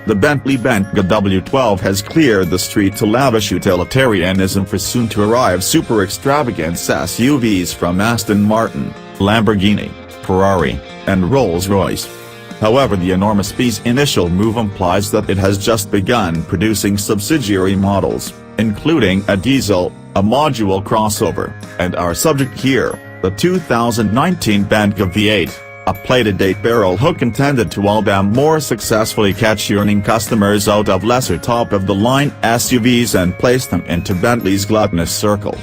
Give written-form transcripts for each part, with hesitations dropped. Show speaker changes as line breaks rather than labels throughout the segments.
The Bentley Bentayga W12 has cleared the street to lavish utilitarianism for soon-to-arrive super extravagant SUVs from Aston Martin, Lamborghini, Ferrari, and Rolls-Royce. However, the enormous B's initial move implies that it has just begun producing subsidiary models, including a diesel, a module crossover, and our subject here, the 2019 Bentayga V-8, a plated 8-barrel hook intended to all the more successfully catch yearning customers out of lesser top-of-the-line SUVs and place them into Bentley's gluttonous circle.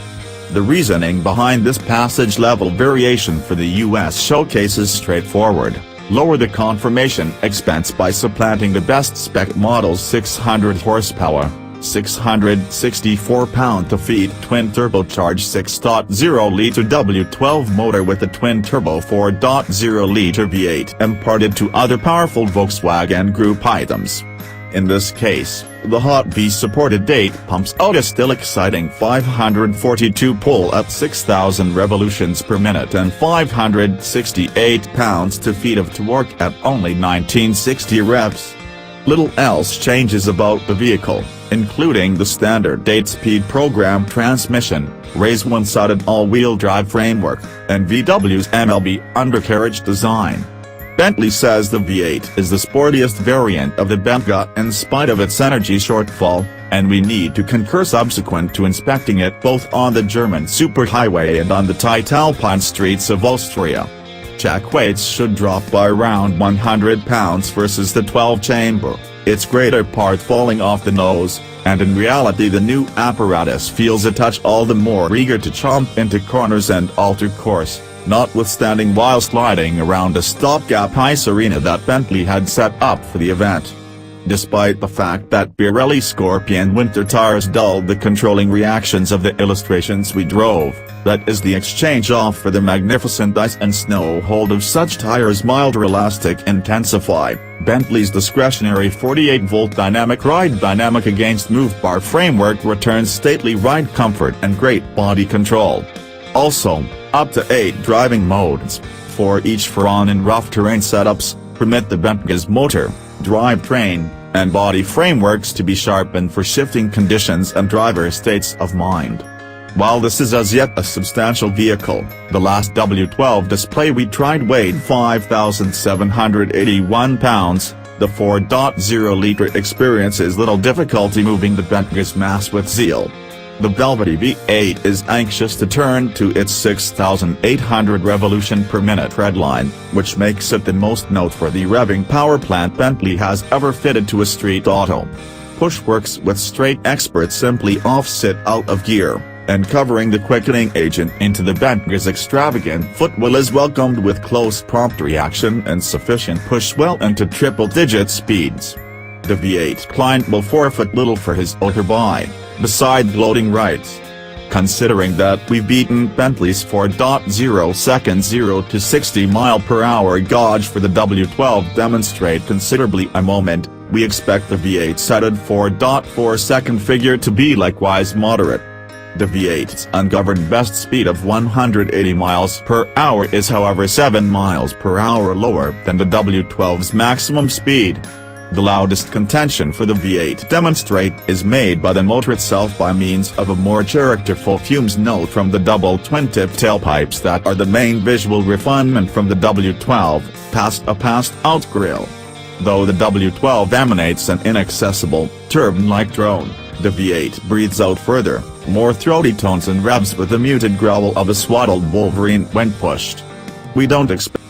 The reasoning behind this passage-level variation for the US showcase is straightforward: lower the confirmation expense by supplanting the best-spec model's 600 horsepower, 664 pound-feet twin-turbocharged 6.0-liter W12 motor with a twin-turbo 4.0-liter V8 imparted to other powerful Volkswagen Group items. In this case, the Hot V-supported 8 pumps out a still exciting 542 pull at 6,000 revolutions per minute and 568 pounds-feet of torque at only 1960 revs. Little else changes about the vehicle, including the standard 8-speed program transmission, Ray's one-sided all-wheel drive framework, and VW's MLB undercarriage design. Bentley says the V8 is the sportiest variant of the Bentayga in spite of its energy shortfall, and we need to concur subsequent to inspecting it both on the German superhighway and on the tight Alpine streets of Austria. Check weights should drop by around 100 pounds versus the 12-chamber, its greater part falling off the nose, and in reality the new apparatus feels a touch all the more eager to chomp into corners and alter course, notwithstanding while sliding around a stopgap ice arena that Bentley had set up for the event. Despite the fact that Pirelli Scorpion winter tires dulled the controlling reactions of the illustrations we drove, that is the exchange off for the magnificent ice and snow hold of such tires milder elastic intensified, Bentley's discretionary 48-volt dynamic ride dynamic against move bar framework returns stately ride comfort and great body control. Also, up to 8 driving modes, 4 each for on and rough terrain setups, permit the Bentayga's motor, drivetrain, and body frameworks to be sharpened for shifting conditions and driver states of mind. While this is as yet a substantial vehicle, the last W12 display we tried weighed 5,781 pounds, the 4.0-liter experiences little difficulty moving the Bentayga's mass with zeal. The velvety V8 is anxious to turn to its 6,800 revolution per minute treadline, which makes it the most noteworthy revving power plant Bentley has ever fitted to a street auto. Pushworks with straight experts simply offset out of gear, and covering the quickening agent into the Bentayga's extravagant footwell is welcomed with close prompt reaction and sufficient push well into triple-digit speeds. The V8 client will forfeit little for his motorbike, beside gloating rights. Considering that we've beaten Bentley's 4.0-second 0 to 60 mph gauge for the W12 demonstrate considerably a moment, we expect the V8's setted 4.4-second figure to be likewise moderate. The V8's ungoverned best speed of 180 mph is however 7 mph lower than the W12's maximum speed. The loudest contention for the V8 demonstrate is made by the motor itself by means of a more characterful fumes note from the double twin-tip tailpipes that are the main visual refinement from the W12, past a passed-out grille. Though the W12 emanates an inaccessible, turbine-like drone, the V8 breathes out further, more throaty tones and revs with the muted growl of a swaddled wolverine when pushed. We don't expect